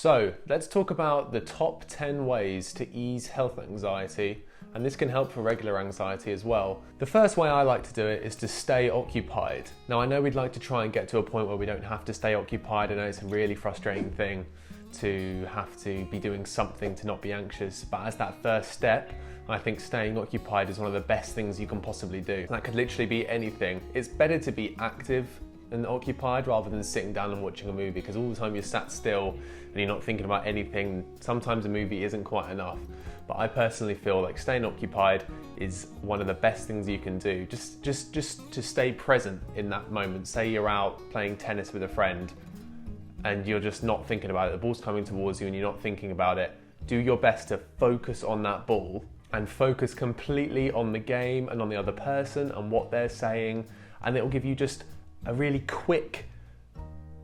So let's talk about the top 10 ways to ease health anxiety, and this can help for regular anxiety as well. The first way I like to do it is to stay occupied. Now I know we'd like to try and get to a point where we don't have to stay occupied. I know it's a really frustrating thing to have to be doing something to not be anxious, but as that first step, I think staying occupied is one of the best things you can possibly do. That could literally be anything. It's better to be active and occupied rather than sitting down and watching a movie, because all the time you're sat still and you're not thinking about anything. Sometimes a movie isn't quite enough, but I personally feel like staying occupied is one of the best things you can do. Just to stay present in that moment. Say you're out playing tennis with a friend and you're just not thinking about it. The ball's coming towards you and you're not thinking about it. Do your best to focus on that ball and focus completely on the game and on the other person and what they're saying, and it will give you just a really quick,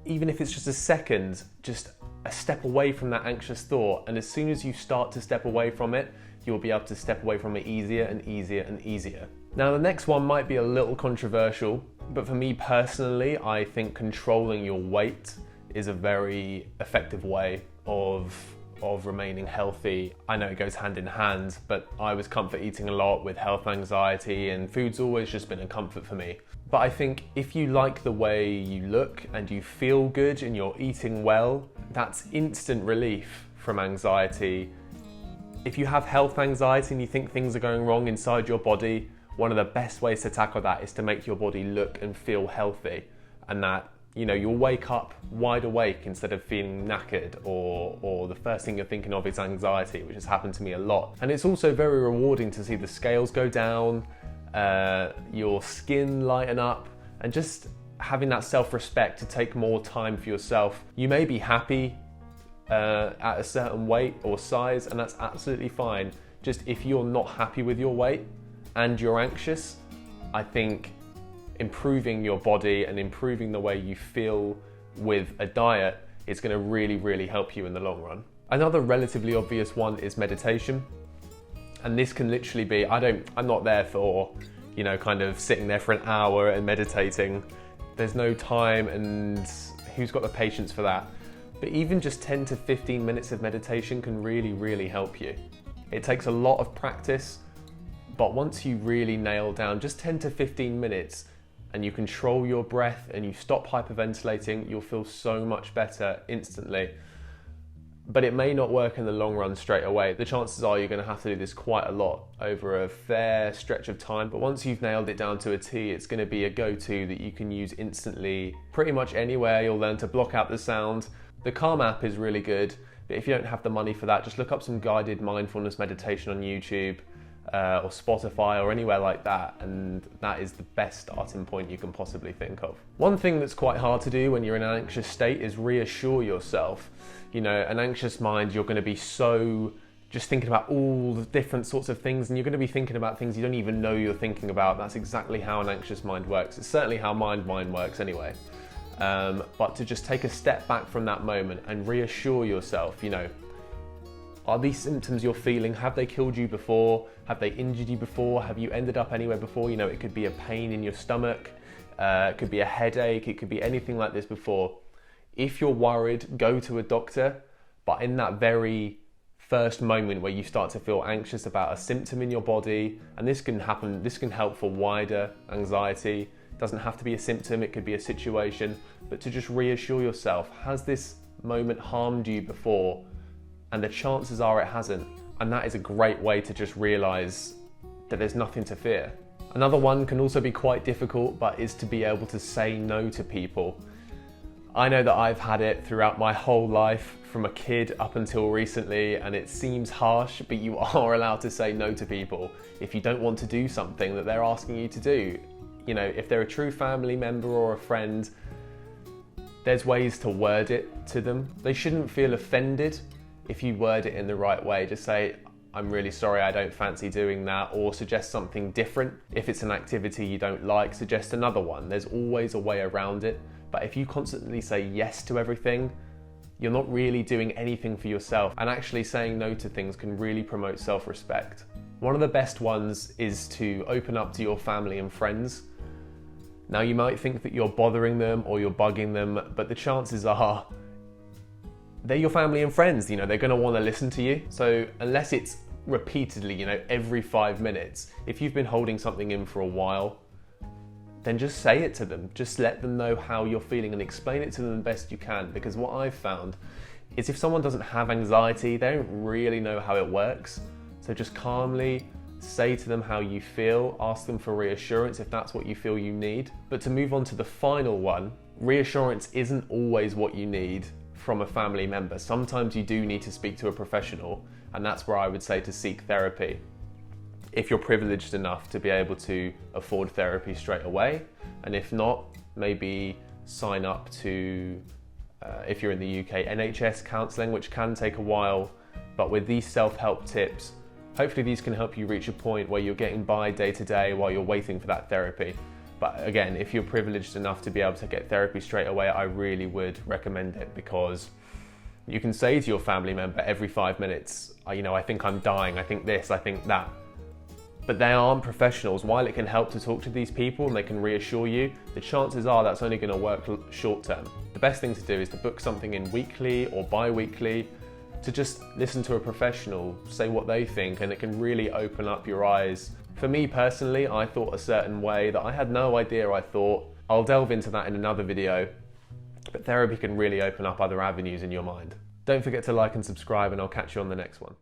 even if it's just a second, just a step away from that anxious thought. And as soon as you start to step away from it, you'll be able to step away from it easier and easier and easier. Now the next one might be a little controversial, but for me personally, I think controlling your weight is a very effective way of remaining healthy. I know it goes hand in hand, but I was comfort eating a lot with health anxiety, and food's always just been a comfort for me. But I think if you like the way you look and you feel good and you're eating well, that's instant relief from anxiety. If you have health anxiety and you think things are going wrong inside your body, one of the best ways to tackle that is to make your body look and feel healthy, and that you'll wake up wide awake instead of feeling knackered, or the first thing you're thinking of is anxiety, which has happened to me a lot. And it's also very rewarding to see the scales go down, your skin lighten up, and just having that self-respect to take more time for yourself. You may be happy at a certain weight or size, and that's absolutely fine. Just if you're not happy with your weight and you're anxious, I think improving your body and improving the way you feel with a diet is going to really, really help you in the long run. Another relatively obvious one is meditation. And this can literally be, I'm not there for, kind of sitting there for an hour and meditating. There's no time, and who's got the patience for that? But even just 10 to 15 minutes of meditation can really, really help you. It takes a lot of practice, but once you really nail down just 10 to 15 minutes and you control your breath and you stop hyperventilating, you'll feel so much better instantly. But it may not work in the long run straight away. The chances are you're going to have to do this quite a lot over a fair stretch of time. But once you've nailed it down to a T, it's going to be a go-to that you can use instantly, pretty much anywhere. You'll learn to block out the sound. The Calm app is really good, but if you don't have the money for that, just look up some guided mindfulness meditation on YouTube or Spotify or anywhere like that, and that is the best starting point you can possibly think of. One thing that's quite hard to do when you're in an anxious state is reassure yourself. An anxious mind, you're going to be so just thinking about all the different sorts of things, and you're going to be thinking about things you don't even know you're thinking about. That's exactly how an anxious mind works. It's certainly how my mind works anyway. But to just take a step back from that moment and reassure yourself, are these symptoms you're feeling, have they killed you before? Have they injured you before? Have you ended up anywhere before? It could be a pain in your stomach, it could be a headache, it could be anything like this before. If you're worried, go to a doctor, but in that very first moment where you start to feel anxious about a symptom in your body, and this can help for wider anxiety. It doesn't have to be a symptom, it could be a situation, but to just reassure yourself, has this moment harmed you before? And the chances are it hasn't. And that is a great way to just realize that there's nothing to fear. Another one can also be quite difficult, but is to be able to say no to people. I know that I've had it throughout my whole life, from a kid up until recently, and it seems harsh, but you are allowed to say no to people if you don't want to do something that they're asking you to do. If they're a true family member or a friend, there's ways to word it to them. They shouldn't feel offended if you word it in the right way. Just say, I'm really sorry, I don't fancy doing that, or suggest something different. If it's an activity you don't like, suggest another one. There's always a way around it. But if you constantly say yes to everything, you're not really doing anything for yourself, and actually saying no to things can really promote self-respect. One of the best ones is to open up to your family and friends. Now you might think that you're bothering them or you're bugging them, but the chances are they're your family and friends, they're going to want to listen to you. So unless it's repeatedly, every 5 minutes, if you've been holding something in for a while, then just say it to them. Just let them know how you're feeling and explain it to them the best you can. Because what I've found is if someone doesn't have anxiety, they don't really know how it works. So just calmly say to them how you feel, ask them for reassurance if that's what you feel you need. But to move on to the final one, reassurance isn't always what you need from a family member. Sometimes you do need to speak to a professional, and that's where I would say to seek therapy. If you're privileged enough to be able to afford therapy straight away, and if not, maybe sign up to, if you're in the UK, NHS counselling, which can take a while, but with these self-help tips, hopefully these can help you reach a point where you're getting by day to day while you're waiting for that therapy. But again, if you're privileged enough to be able to get therapy straight away, I really would recommend it, because you can say to your family member every 5 minutes, I think I'm dying, I think this, I think that. But they aren't professionals. While it can help to talk to these people and they can reassure you, the chances are that's only going to work short term. The best thing to do is to book something in weekly or bi-weekly, to just listen to a professional say what they think, and it can really open up your eyes. For me personally, I thought a certain way that I had no idea I thought. I'll delve into that in another video, but therapy can really open up other avenues in your mind. Don't forget to like and subscribe, and I'll catch you on the next one.